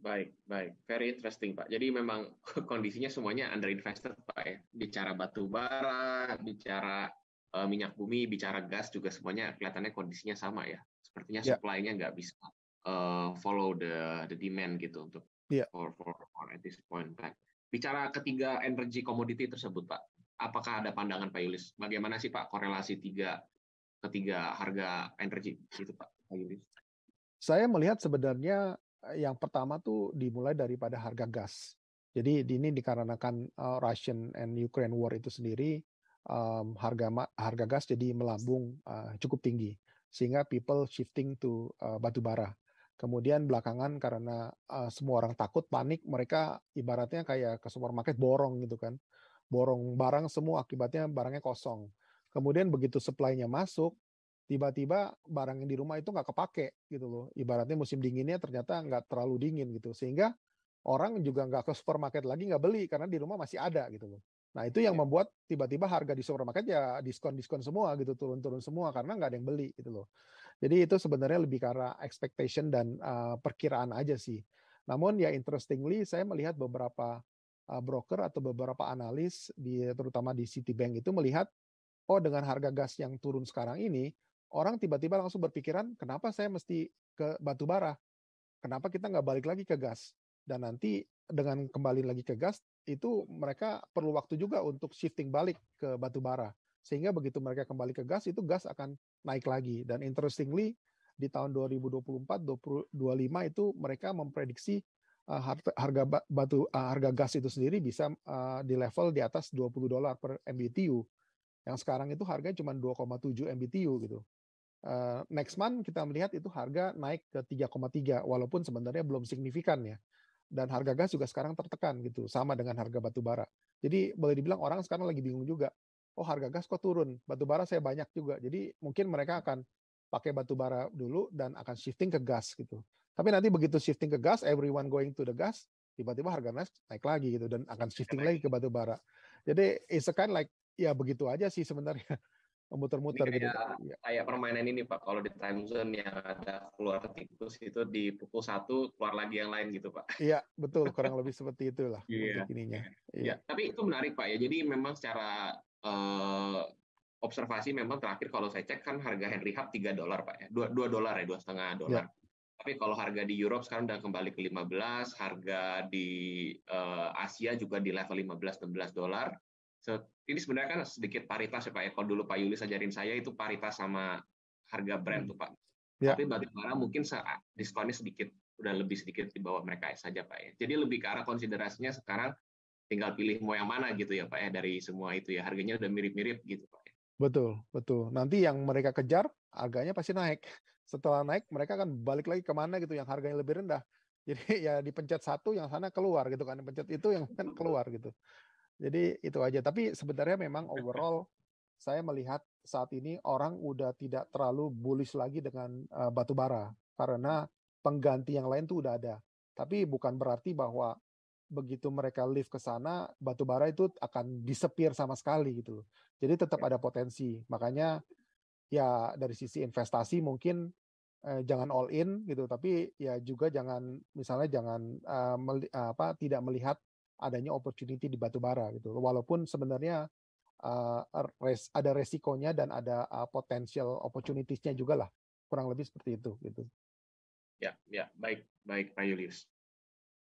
Baik, baik. Very interesting, Pak. Jadi memang kondisinya semuanya underinvested, Pak ya. Bicara batu bara, bicara minyak bumi, bicara gas juga semuanya kelihatannya kondisinya sama ya. Sepertinya Ya, supply-nya nggak bisa follow the demand gitu untuk ya. for at this point, Pak. Bicara ketiga energy commodity tersebut, Pak. Apakah ada pandangan Pak Yulis? Bagaimana sih Pak korelasi ketiga harga energi gitu Pak Yulis? Saya melihat sebenarnya yang pertama tuh dimulai daripada harga gas. Jadi ini dikarenakan Russian and Ukraine war itu sendiri, harga gas jadi melambung cukup tinggi, sehingga people shifting to batu bara. Kemudian belakangan karena semua orang takut, panik, mereka ibaratnya kayak ke supermarket borong gitu kan, borong barang semua, akibatnya barangnya kosong. Kemudian begitu supply-nya masuk, tiba-tiba barang yang di rumah itu nggak kepake gitu loh. Ibaratnya musim dinginnya ternyata nggak terlalu dingin gitu. Sehingga orang juga nggak ke supermarket lagi, nggak beli karena di rumah masih ada gitu loh. Nah itu yang Ya, membuat tiba-tiba harga di supermarket ya diskon-diskon semua gitu, turun-turun semua karena nggak ada yang beli gitu loh. Jadi itu sebenarnya lebih ke arah expectation dan perkiraan aja sih. Namun ya interestingly saya melihat beberapa broker atau beberapa analis terutama di Citibank itu melihat, oh dengan harga gas yang turun sekarang ini, orang tiba-tiba langsung berpikiran, kenapa saya mesti ke batu bara? Kenapa kita nggak balik lagi ke gas? Dan nanti dengan kembali lagi ke gas, itu mereka perlu waktu juga untuk shifting balik ke batu bara. Sehingga begitu mereka kembali ke gas, itu gas akan naik lagi. Dan interestingly, di tahun 2024-2025 itu mereka memprediksi harga gas itu sendiri bisa di level di atas $20 per MBTU, yang sekarang itu harganya cuma 2,7 MBTU gitu. Next month kita melihat itu harga naik ke 3,3 walaupun sebenarnya belum signifikan ya. Dan harga gas juga sekarang tertekan gitu, sama dengan harga batu bara. Jadi boleh dibilang orang sekarang lagi bingung juga. Oh harga gas kok turun, batu bara saya banyak juga. Jadi mungkin mereka akan pakai batu bara dulu dan akan shifting ke gas gitu. Tapi nanti begitu shifting ke gas, everyone going to the gas, tiba-tiba harga gas naik lagi gitu dan akan shifting lagi ke batu bara. Jadi it's a kind like ya begitu aja sih sebenarnya, ini muter-muter gitu. kayak Ya. kayak permainan ini Pak. Kalau di time zone yang ada keluar tikus itu di pukul 1 keluar lagi yang lain gitu Pak. Iya, betul, kurang lebih seperti itulah untuk Iya. ininya. Iya, Ya, tapi itu menarik Pak ya. Jadi memang secara observasi memang terakhir kalau saya cek kan harga Henry Hub $3 Pak ya. $2 ya, 2,5 dolar. ya, Tapi kalau harga di Europe sekarang udah kembali ke 15, harga di Asia juga di level 15-16 dolar. Ini sebenarnya kan sedikit paritas ya Pak ya. Kalau dulu Pak Yulis ajarin saya itu paritas sama harga Brent tuh Pak. ya, Tapi batubara mungkin diskonnya sedikit, udah lebih sedikit di bawah mereka saja Pak ya. Jadi lebih ke arah konsiderasinya sekarang tinggal pilih mau yang mana gitu ya Pak ya, dari semua itu ya. Harganya udah mirip-mirip gitu Pak ya. betul, betul. Nanti yang mereka kejar harganya pasti naik. Setelah naik mereka akan balik lagi kemana gitu yang harganya lebih rendah. Jadi ya dipencet satu yang sana keluar gitu kan, pencet itu yang kan keluar gitu. Jadi itu aja. Tapi sebenarnya memang overall saya melihat saat ini orang udah tidak terlalu bullish lagi dengan batu bara karena pengganti yang lain tuh udah ada. Tapi bukan berarti bahwa begitu mereka lift ke sana, batu bara itu akan disappear sama sekali gitu loh. Jadi tetap ada potensi. Makanya ya dari sisi investasi mungkin jangan all in gitu, tapi ya juga jangan misalnya jangan tidak melihat adanya opportunity di batu bara gitu. Walaupun sebenarnya ada resikonya dan ada potential opportunities-nya juga lah. Kurang lebih seperti itu gitu. Ya, ya, baik, baik Pak Julius.